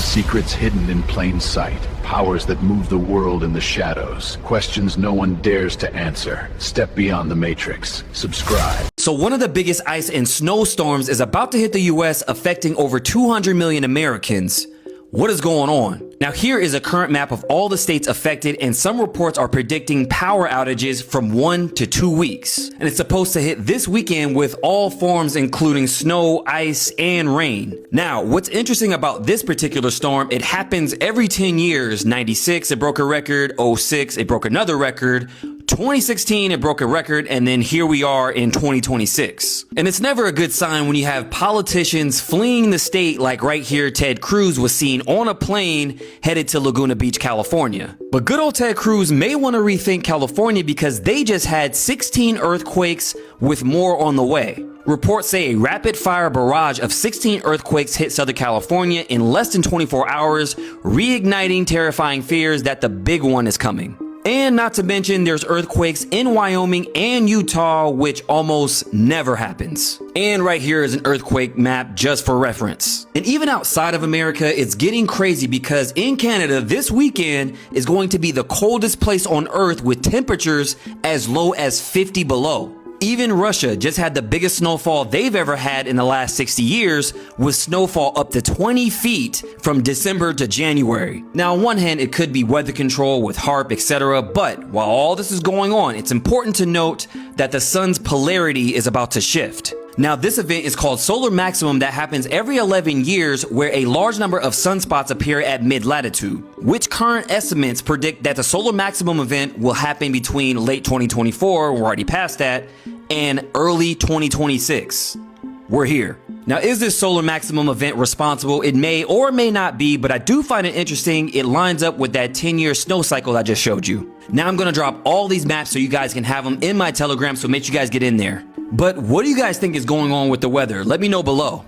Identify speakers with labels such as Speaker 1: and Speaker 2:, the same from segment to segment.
Speaker 1: Secrets hidden in plain sight. Powers that move the world in the shadows. Questions no one dares to answer. Step beyond the Matrix. Subscribe.
Speaker 2: So one of the biggest ice and snowstorms is about to hit the US, affecting over 200 million Americans. What is going on? Now here is a current map of all the states affected, and some reports are predicting power outages from 1 to 2 weeks. And it's supposed to hit this weekend with all forms including snow, ice, and rain. Now, what's interesting about this particular storm, it happens every 10 years. 96, it broke a record. 06, it broke another record. 2016, it broke a record, and then here we are in 2026. And it's never a good sign when you have politicians fleeing the state, like right here, Ted Cruz was seen on a plane headed to Laguna Beach, California. But good old Ted Cruz may want to rethink California because they just had 16 earthquakes with more on the way. Reports say a rapid fire barrage of 16 earthquakes hit Southern California in less than 24 hours, reigniting terrifying fears that the big one is coming. And not to mention, there's earthquakes in Wyoming and Utah, which almost never happens. And right here is an earthquake map just for reference. And even outside of America, it's getting crazy because in Canada, this weekend is going to be the coldest place on Earth with temperatures as low as 50 below. Even Russia just had the biggest snowfall they've ever had in the last 60 years, with snowfall up to 20 feet from December to January. Now, on one hand, it could be weather control with HAARP, etc., but while all this is going on, it's important to note that the sun's polarity is about to shift. Now, this event is called solar maximum, that happens every 11 years, where a large number of sunspots appear at mid-latitude, which current estimates predict that the solar maximum event will happen between late 2024, we're already past that, and early 2026. We're here. Now, is this solar maximum event responsible? It may or may not be, but I do find it interesting. It lines up with that 10-year snow cycle I just showed you. Now I'm gonna drop all these maps so you guys can have them in my Telegram, so make sure you guys get in there. But what do you guys think is going on with the weather? Let me know below.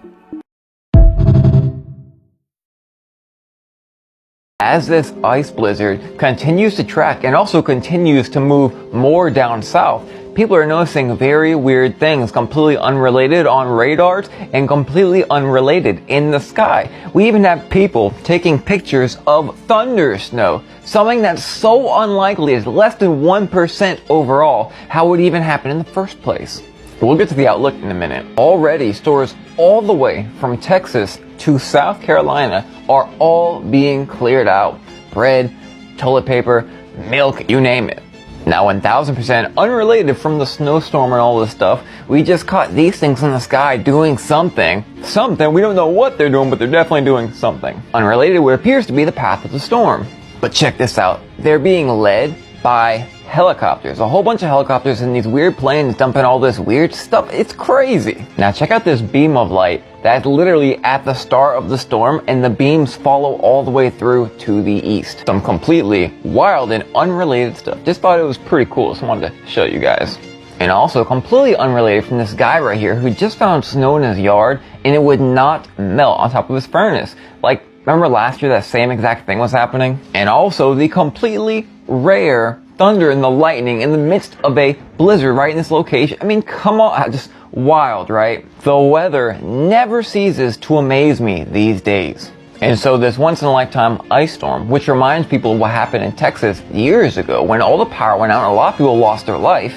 Speaker 3: As this ice blizzard continues to track and also continues to move more down south, people are noticing very weird things completely unrelated on radars and completely unrelated in the sky. We even have people taking pictures of thunder snow, something that's so unlikely, is less than 1% overall. How would it even happen in the first place? We'll get to the outlook in a minute. Already, stores all the way from Texas to South Carolina are all being cleared out. Bread, toilet paper, milk, you name it. Now, 1000% unrelated from the snowstorm and all this stuff, we just caught these things in the sky doing something. Something, we don't know what they're doing, but they're definitely doing something. Unrelated to what appears to be the path of the storm. But check this out. They're being led by helicopters. A whole bunch of helicopters and these weird planes dumping all this weird stuff. It's crazy. Now check out this beam of light that's literally at the start of the storm, and the beams follow all the way through to the east. Some completely wild and unrelated stuff. Just thought it was pretty cool, so I wanted to show you guys. And also completely unrelated from this guy right here who just found snow in his yard and it would not melt on top of his furnace. Like, remember last year that same exact thing was happening? And also the completely rare thunder and the lightning in the midst of a blizzard right in this location. I mean, come on, just wild, right? The weather never ceases to amaze me these days. And so this once in a lifetime ice storm, which reminds people of what happened in Texas years ago when all the power went out and a lot of people lost their life,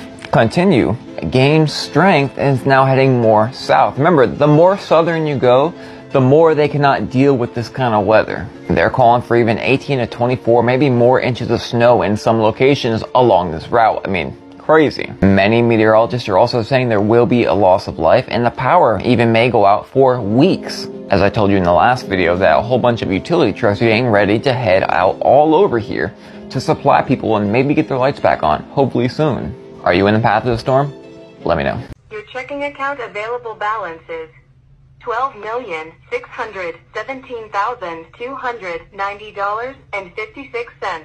Speaker 3: gained strength and is now heading more south. Remember, the more southern you go, the more they cannot deal with this kind of weather. They're calling for even 18 to 24, maybe more inches of snow in some locations along this route. I mean, crazy. Many meteorologists are also saying there will be a loss of life, and the power even may go out for weeks. As I told you in the last video, that a whole bunch of utility trucks are getting ready to head out all over here to supply people and maybe get their lights back on, hopefully soon. Are you in the path of the storm? Let me know.
Speaker 4: Your checking account available balance is $12,617,290.56.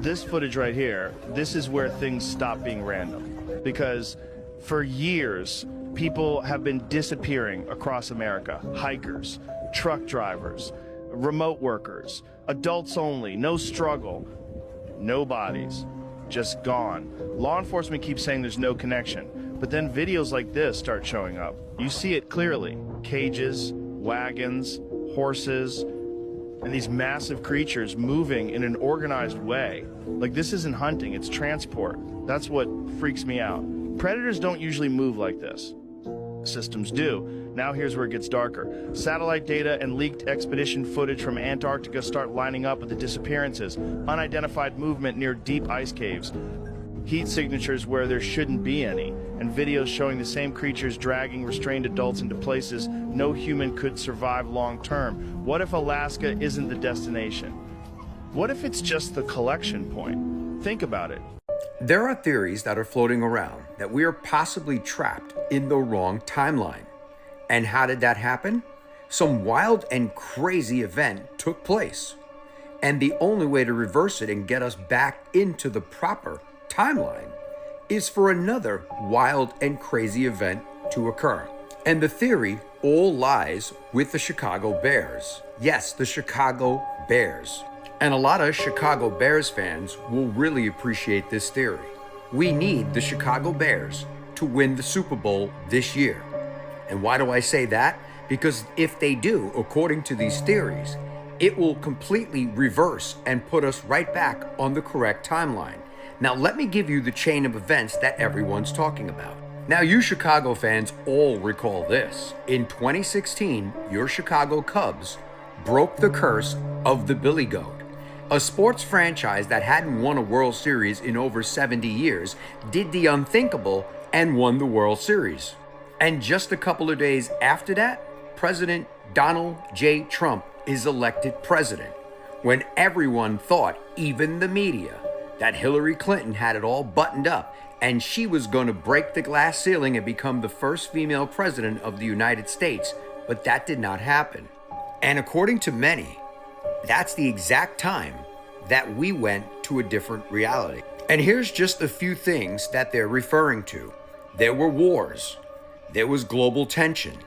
Speaker 5: This footage right here, this is where things stop being random. Because for years, people have been disappearing across America. Hikers, truck drivers, remote workers, adults only, no struggle, no bodies. Just gone. Law enforcement keeps saying there's no connection, But then videos like this start showing up. You see it clearly. Cages, wagons, horses, and these massive creatures moving in an organized way. Like, this isn't hunting, it's transport. That's what freaks me out. Predators don't usually move like this. Systems do. Now here's where it gets darker. Satellite data and leaked expedition footage from Antarctica start lining up with the disappearances, unidentified movement near deep ice caves, heat signatures where there shouldn't be any, and videos showing the same creatures dragging restrained adults into places no human could survive long term. What if Alaska isn't the destination? What if it's just the collection point? Think about it.
Speaker 6: There are theories that are floating around that we are possibly trapped in the wrong timeline. And how did that happen? Some wild and crazy event took place. And the only way to reverse it and get us back into the proper timeline is for another wild and crazy event to occur. And the theory all lies with the Chicago Bears. Yes, the Chicago Bears. And a lot of Chicago Bears fans will really appreciate this theory. We need the Chicago Bears to win the Super Bowl this year. And why do I say that? Because if they do, according to these theories, it will completely reverse and put us right back on the correct timeline. Now, let me give you the chain of events that everyone's talking about. Now, you Chicago fans all recall this. In 2016, your Chicago Cubs broke the curse of the Billy Goat. A sports franchise that hadn't won a World Series in over 70 years did the unthinkable and won the World Series. And just a couple of days after that, President Donald J. Trump is elected president, when everyone thought, even the media, that Hillary Clinton had it all buttoned up and she was going to break the glass ceiling and become the first female president of the United States, but that did not happen. And according to many, that's the exact time that we went to a different reality. And here's just a few things that they're referring to. There were wars. There was global tension.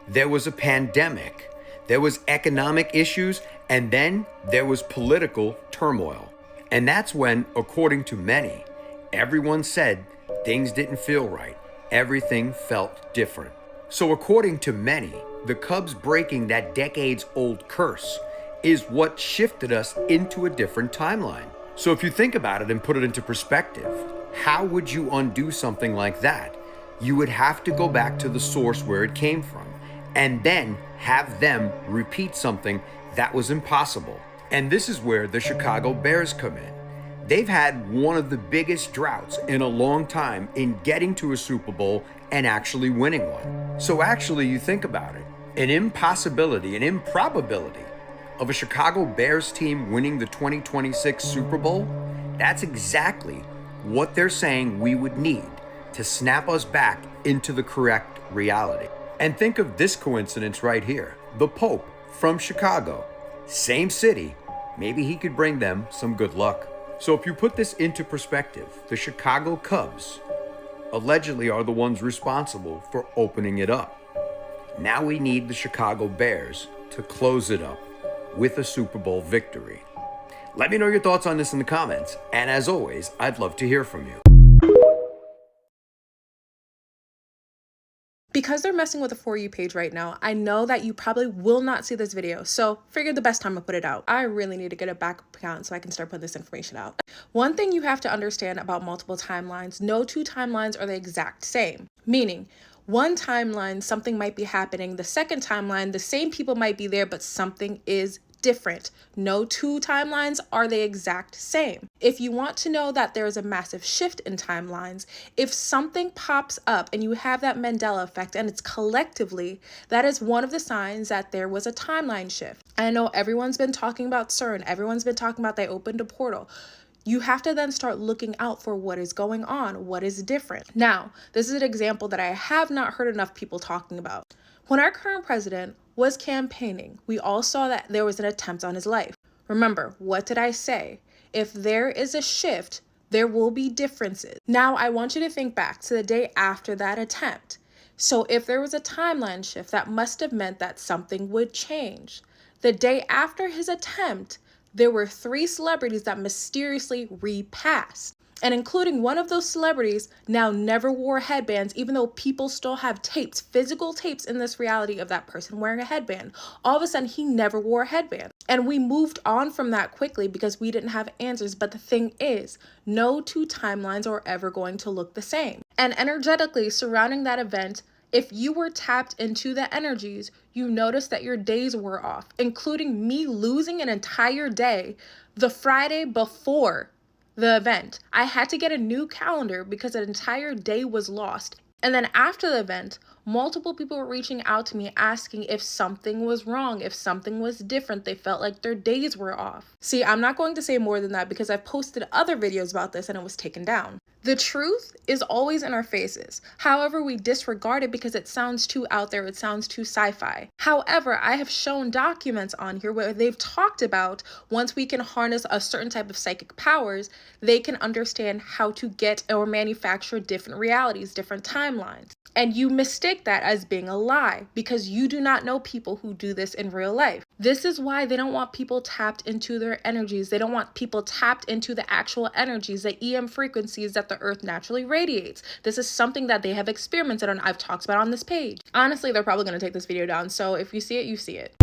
Speaker 6: There was a pandemic. There was economic issues. And then there was political turmoil. And that's when, according to many, everyone said things didn't feel right. Everything felt different. So according to many, the Cubs breaking that decades-old curse is what shifted us into a different timeline. So if you think about it and put it into perspective, how would you undo something like that? You would have to go back to the source where it came from, and then have them repeat something that was impossible. And this is where the Chicago Bears come in. They've had one of the biggest droughts in a long time in getting to a Super Bowl and actually winning one. So actually, you think about it, an impossibility, an improbability of a Chicago Bears team winning the 2026 Super Bowl, that's exactly what they're saying we would need to snap us back into the correct reality. And think of this coincidence right here. The Pope from Chicago, same city, maybe he could bring them some good luck. So if you put this into perspective, the Chicago Cubs allegedly are the ones responsible for opening it up. Now we need the Chicago Bears to close it up with a Super Bowl victory. Let me know your thoughts on this in the comments, and as always, I'd love to hear from you.
Speaker 7: Because they're messing with the For You page right now, I know that you probably will not see this video, so figured the best time to put it out. I really need to get a backup account so I can start putting this information out. One thing you have to understand about multiple timelines, no two timelines are the exact same. Meaning, one timeline, something might be happening. The second timeline, the same people might be there, but something is different. No two timelines are the exact same. If you want to know that there is a massive shift in timelines, if something pops up and you have that Mandela effect and it's collectively, that is one of the signs that there was a timeline shift. I know everyone's been talking about CERN. Everyone's been talking about they opened a portal. You have to then start looking out for what is going on, what is different. Now, this is an example that I have not heard enough people talking about. When our current president was campaigning, we all saw that there was an attempt on his life. Remember, what did I say? If there is a shift, there will be differences. Now, I want you to think back to the day after that attempt. So if there was a timeline shift, that must have meant that something would change. The day after his attempt, there were 3 celebrities that mysteriously repassed. And including one of those celebrities now never wore headbands, even though people still have tapes, physical tapes in this reality of that person wearing a headband. All of a sudden, he never wore a headband. And we moved on from that quickly because we didn't have answers. But the thing is, no two timelines are ever going to look the same. And energetically surrounding that event, if you were tapped into the energies, you notice that your days were off, including me losing an entire day the Friday before the event. I had to get a new calendar because an entire day was lost. And then after the event, multiple people were reaching out to me asking if something was wrong, if something was different. They felt like their days were off. See, I'm not going to say more than that because I've posted other videos about this and it was taken down. The truth is always in our faces. However, we disregard it because it sounds too out there, it sounds too sci-fi. However, I have shown documents on here where they've talked about once we can harness a certain type of psychic powers, they can understand how to get or manufacture different realities, different timelines. And you mistake that as being a lie because you do not know people who do this in real life. This is why they don't want people tapped into their energies. They don't want people tapped into the actual energies, the EM frequencies that the earth naturally radiates. This is something that they have experimented on. I've talked about on this page. Honestly, they're probably going to take this video down. So if you see it, you see it.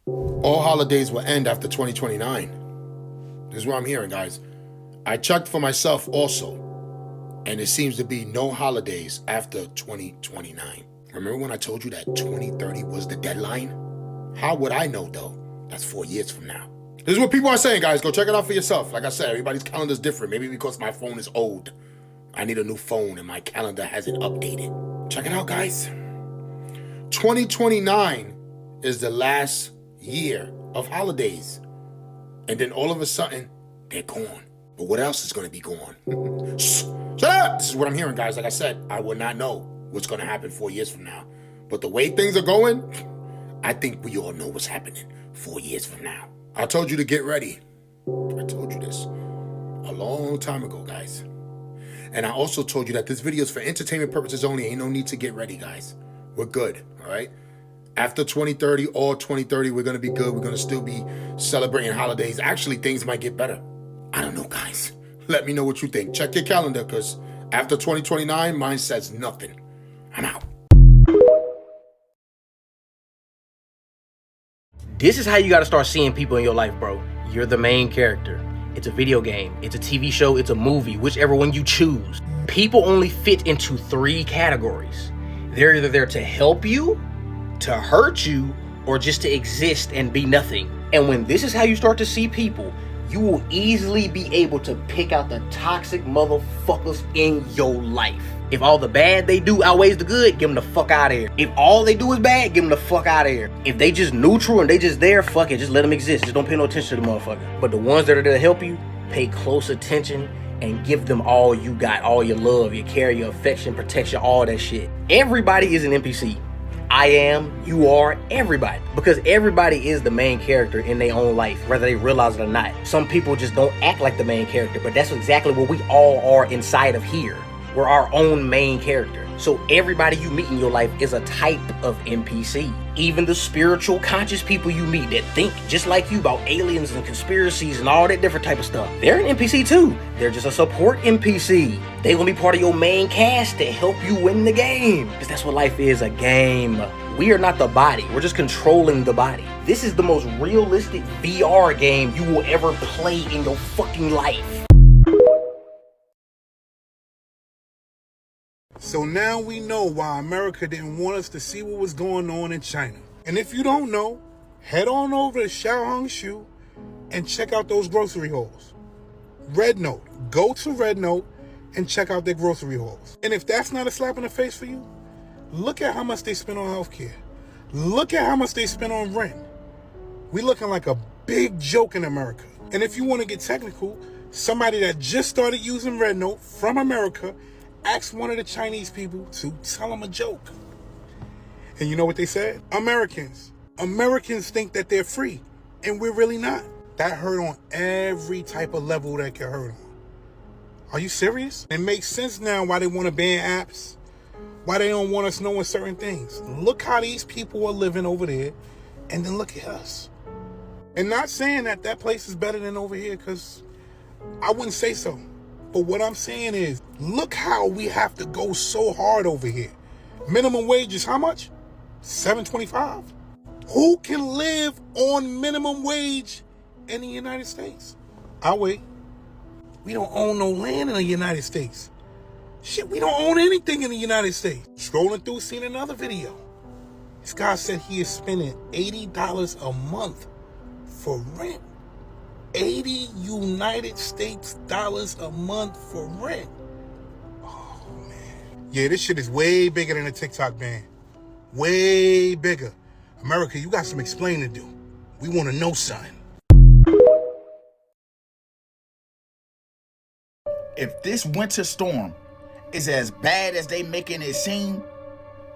Speaker 8: All holidays will end after 2029. This is what I'm hearing, guys. I checked for myself also, and it seems to be no holidays after 2029. Remember when I told you that 2030 was the deadline? How would I know, though? That's 4 years from now. This is what people are saying, guys. Go check it out for yourself. Like I said, everybody's calendar's different. Maybe because my phone is old. I need a new phone and my calendar hasn't updated. Check it out, guys. 2029 is the last year of holidays. And then all of a sudden, they're gone. But what else is going to be gone? Shut up! This is what I'm hearing, guys. Like I said, I will not know what's going to happen 4 years from now. But the way things are going, I think we all know what's happening 4 years from now. I told you to get ready. I told you this a long time ago, guys. And I also told you that this video is for entertainment purposes only. Ain't no need to get ready, guys. We're good, all right? After 2030, all 2030, we're going to be good. We're going to still be celebrating holidays. Actually, things might get better. I don't know, guys. Let me know what you think. Check your calendar, because after 2029, mine says nothing. I'm out.
Speaker 9: This is how you gotta start seeing people in your life, bro. You're the main character. It's a video game, it's a TV show, it's a movie, whichever one you choose. People only fit into 3 categories. They're either there to help you, to hurt you, or just to exist and be nothing. And when this is how you start to see people, you will easily be able to pick out the toxic motherfuckers in your life. If all the bad they do outweighs the good, get them the fuck out of here. If all they do is bad, get them the fuck out of here. If they just neutral and they just there, fuck it, just let them exist. Just don't pay no attention to the motherfucker. But the ones that are there to help you, pay close attention and give them all you got, all your love, your care, your affection, protection, all that shit. Everybody is an NPC. I am, you are, everybody. Because everybody is the main character in their own life, whether they realize it or not. Some people just don't act like the main character, but that's exactly what we all are inside of here. We're our own main character. So everybody you meet in your life is a type of NPC. Even the spiritual conscious people you meet that think just like you about aliens and conspiracies and all that different type of stuff, they're an NPC too. They're just a support NPC. They gonna be part of your main cast to help you win the game. Because that's what life is, a game. We are not the body, we're just controlling the body. This is the most realistic VR game you will ever play in your fucking life.
Speaker 10: So now we know why America didn't want us to see what was going on in China. And if you don't know, head on over to Xiaohongshu and check out those grocery hauls. Red Note. Go to Red Note and check out their grocery hauls. And if that's not a slap in the face for you, look at how much they spend on healthcare. Look at how much they spend on rent. We looking like a big joke in America. And if you want to get technical, somebody that just started using Red Note from America asked one of the Chinese people to tell them a joke. And you know what they said? Americans think that they're free, and we're really not. That hurt on every type of level that can hurt on. Are you serious? It makes sense now why they want to ban apps, why they don't want us knowing certain things. Look how these people are living over there, and then look at us. And not saying that that place is better than over here, because I wouldn't say so. But what I'm saying is, look how we have to go so hard over here. Minimum wage is how much? $7.25. Who can live on minimum wage in the United States? I'll wait. We don't own no land in the United States. Shit, we don't own anything in the United States. Scrolling through, seeing another video. This guy said he is spending $80 a month for rent. 80 United States dollars a month for rent. Oh, man. Yeah, this shit is way bigger than a TikTok ban. Way bigger. America, you got some explaining to do. We want to know something.
Speaker 11: If this winter storm is as bad as they making it seem,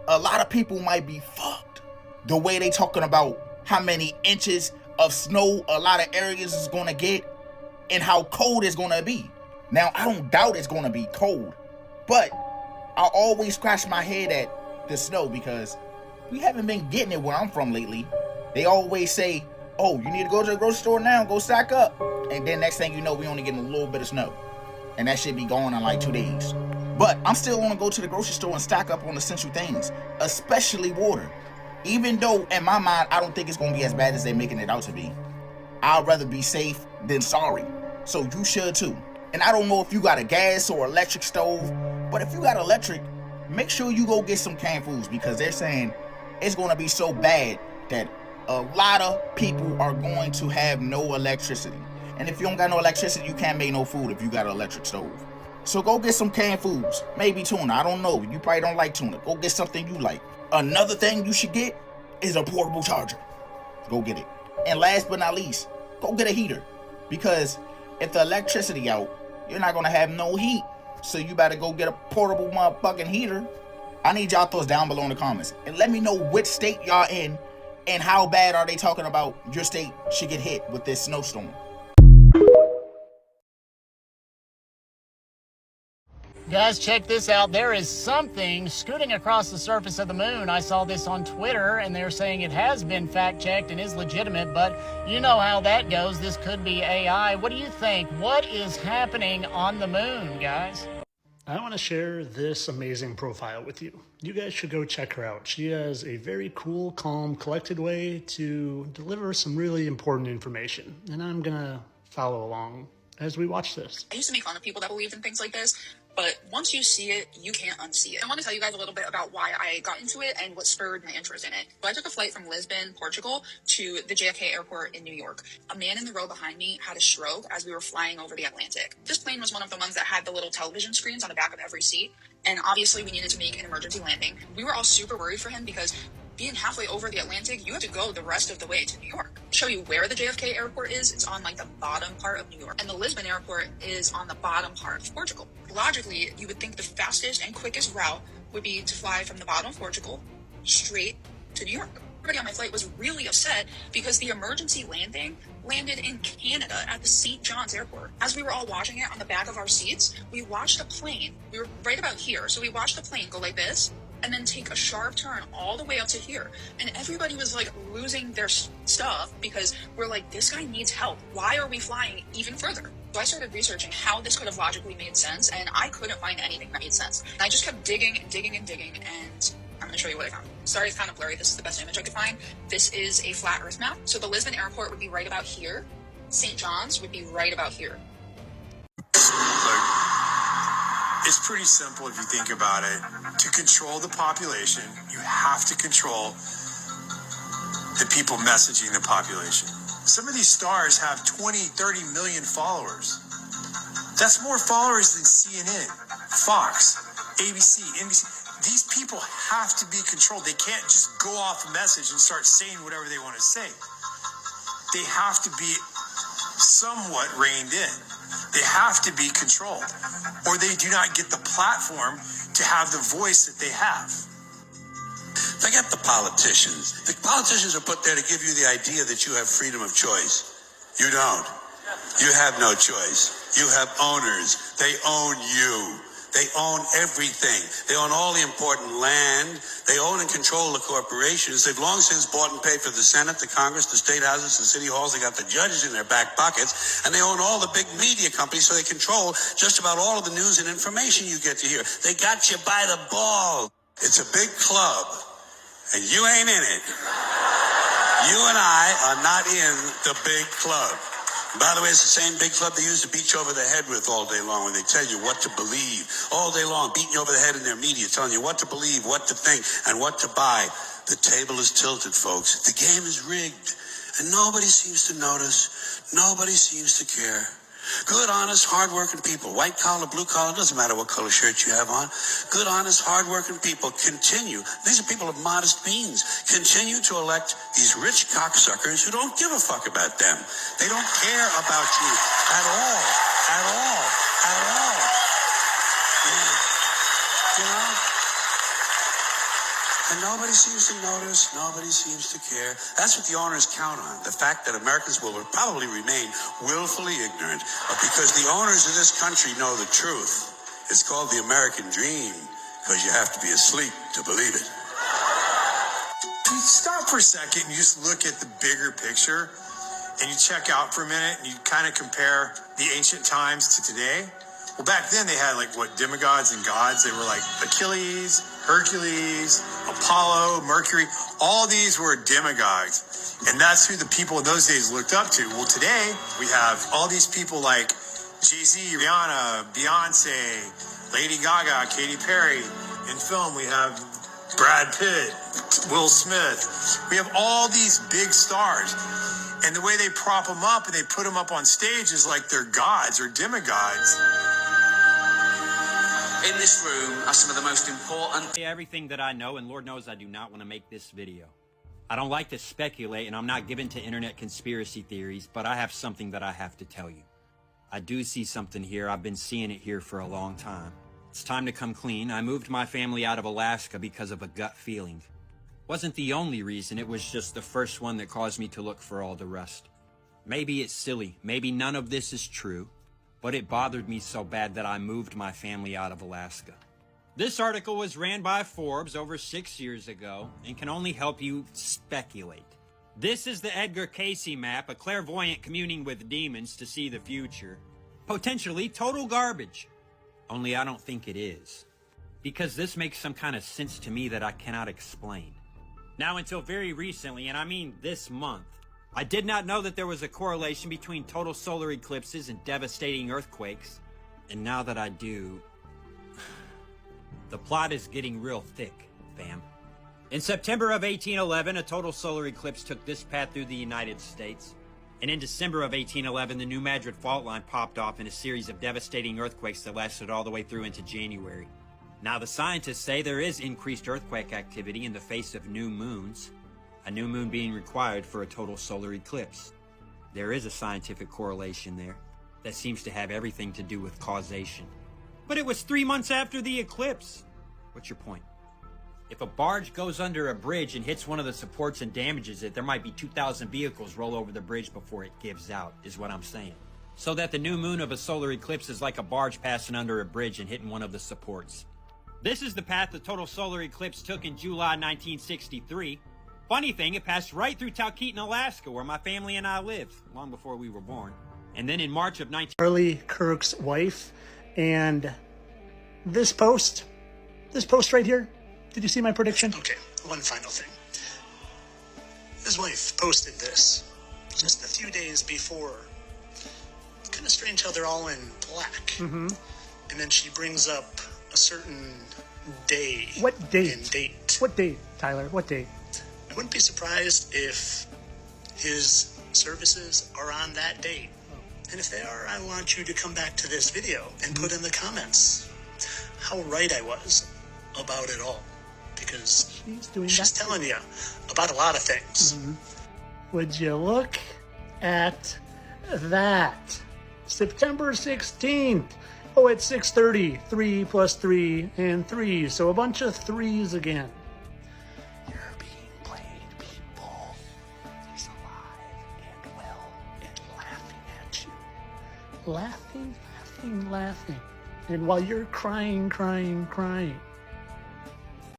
Speaker 11: a lot of people might be fucked. The way they talking about how many inches of snow a lot of areas is gonna get and how cold it's gonna be. Now, I don't doubt it's gonna be cold, but I always scratch my head at the snow because we haven't been getting it where I'm from lately. They always say, oh, you need to go to the grocery store now, go stock up. And then next thing you know, we only getting a little bit of snow. And that should be gone in like 2 days. But I'm still gonna go to the grocery store and stock up on essential things, especially water. Even though in my mind, I don't think it's gonna be as bad as they're making it out to be. I'd rather be safe than sorry. So you should too. And I don't know if you got a gas or electric stove, but if you got electric, make sure you go get some canned foods because they're saying it's gonna be so bad that a lot of people are going to have no electricity. And if you don't got no electricity, you can't make no food if you got an electric stove. So go get some canned foods, maybe tuna, I don't know. You probably don't like tuna. Go get something you like. Another thing you should get is a portable charger. Go get it. And last but not least, go get a heater. Because if the electricity out, you're not gonna have no heat. So you better go get a portable motherfucking heater. I need y'all thoughts down below in the comments. And let me know which state y'all in and how bad are they talking about your state should get hit with this snowstorm.
Speaker 12: Guys, check this out. There is something scooting across the surface of the moon. I saw this on Twitter, and they're saying it has been fact-checked and is legitimate, but you know how that goes. This could be AI. What do you think? What is happening on the moon, guys?
Speaker 13: I want to share this amazing profile with you. You guys should go check her out. She has a very cool, calm, collected way to deliver some really important information, and I'm going to follow along as we watch this.
Speaker 14: I used to make fun of people that believed in things like this, but once you see it, you can't unsee it. I want to tell you guys a little bit about why I got into it and what spurred my interest in it. So I took a flight from Lisbon, Portugal to the JFK airport in New York. A man in the row behind me had a stroke as we were flying over the Atlantic. This plane was one of the ones that had the little television screens on the back of every seat. And obviously we needed to make an emergency landing. We were all super worried for him because being halfway over the Atlantic, you have to go the rest of the way to New York. Show you where the JFK airport is. It's on like the bottom part of New York. And the Lisbon airport is on the bottom part of Portugal. Logically, you would think the fastest and quickest route would be to fly from the bottom of Portugal straight to New York. Everybody on my flight was really upset because the emergency landing landed in Canada at the St. John's airport. As we were all watching it on the back of our seats, we watched a plane. We were right about here. So we watched the plane go like this and then take a sharp turn all the way up to here. And everybody was like losing their stuff because we're like, this guy needs help. Why are we flying even further? So I started researching how this could have logically made sense, and I couldn't find anything that made sense. And I just kept digging and digging and digging, and I'm gonna show you what I found. Sorry, it's kind of blurry. This is the best image I could find. This is a flat earth map. So the Lisbon airport would be right about here. St. John's would be right about here.
Speaker 15: It's pretty simple if you think about it. To control the population, you have to control the people messaging the population. Some of these stars have 20, 30 million followers. That's more followers than CNN, Fox, ABC, NBC. These people have to be controlled. They can't just go off a message and start saying whatever they want to say. They have to be somewhat reined in. They have to be controlled, or they do not get the platform to have the voice that they have.
Speaker 16: Forget the politicians. The politicians are put there to give you the idea that you have freedom of choice. You don't. You have no choice. You have owners. They own you. They own everything. They own all the important land. They own and control the corporations. They've long since bought and paid for the Senate, the Congress, the state houses, the city halls. They got the judges in their back pockets. And they own all the big media companies, so they control just about all of the news and information you get to hear. They got you by the ball. It's a big club, and you ain't in it. You and I are not in the big club. By the way, it's the same big club they used to beat you over the head with all day long when they tell you what to believe. All day long, beating you over the head in their media, telling you what to believe, what to think, and what to buy. The table is tilted, folks. The game is rigged, and nobody seems to notice. Nobody seems to care. Good, honest, hard-working people, white collar, blue collar, doesn't matter what color shirt you have on. Good, honest, hard-working people continue. These are people of modest means. Continue to elect these rich cocksuckers who don't give a fuck about them. They don't care about you at all, at all, at all. Yeah. You know? And nobody seems to notice, nobody seems to care. That's what the owners count on, the fact that Americans will probably remain willfully ignorant, but because the owners of this country know the truth. It's called the American dream, because you have to be asleep to believe it.
Speaker 15: You stop for a second and you just look at the bigger picture, and you check out for a minute, and you kind of compare the ancient times to today. Well, back then they had demigods and gods. They were like Achilles, Hercules, Apollo, Mercury. All these were demigods. And that's who the people in those days looked up to. Well, today we have all these people like Jay-Z, Rihanna, Beyonce, Lady Gaga, Katy Perry. In film, we have Brad Pitt, Will Smith. We have all these big stars. And the way they prop them up and they put them up on stage is like they're gods or demigods.
Speaker 17: In this room are some of the most important...
Speaker 18: Everything that I know, and Lord knows I do not want to make this video. I don't like to speculate, and I'm not given to internet conspiracy theories, but I have something that I have to tell you. I do see something here. I've been seeing it here for a long time. It's time to come clean. I moved my family out of Alaska because of a gut feeling. Wasn't the only reason, it was just the first one that caused me to look for all the rest. Maybe it's silly, maybe none of this is true, but it bothered me so bad that I moved my family out of Alaska. This article was ran by Forbes over 6 years ago and can only help you speculate. This is the Edgar Cayce map, a clairvoyant communing with demons to see the future. Potentially total garbage. Only I don't think it is. Because this makes some kind of sense to me that I cannot explain. Now, until very recently, and I mean this month, I did not know that there was a correlation between total solar eclipses and devastating earthquakes. And now that I do, the plot is getting real thick, fam. In September of 1811, a total solar eclipse took this path through the United States. And in December of 1811, the New Madrid fault line popped off in a series of devastating earthquakes that lasted all the way through into January. Now, the scientists say there is increased earthquake activity in the face of new moons, a new moon being required for a total solar eclipse. There is a scientific correlation there that seems to have everything to do with causation. But it was 3 months after the eclipse. What's your point? If a barge goes under a bridge and hits one of the supports and damages it, there might be 2,000 vehicles roll over the bridge before it gives out, is what I'm saying. So that the new moon of a solar eclipse is like a barge passing under a bridge and hitting one of the supports. This is the path the total solar eclipse took in July 1963. Funny thing, it passed right through Talkeetna, Alaska, where my family and I lived, long before we were born. And then in March of
Speaker 13: Charlie Kirk's wife, and this post right here, did you see my prediction? Okay, one final thing. His wife posted this just a few days before. It's kind of strange how they're all in black. Mm-hmm. And then she brings up a certain day. What date? And date. What date, Tyler? What date? I wouldn't be surprised if his services are on that date. And if they are, I want you to come back to this video and put in the comments how right I was about it all. Because she's telling you about a lot of things. Mm-hmm. Would you look at that? September 16th. Oh, it's 6:30. 3 plus 3 and 3. So a bunch of 3s again. You're being played, people. He's alive and well and laughing at you. Laughing, laughing, laughing. And while you're crying,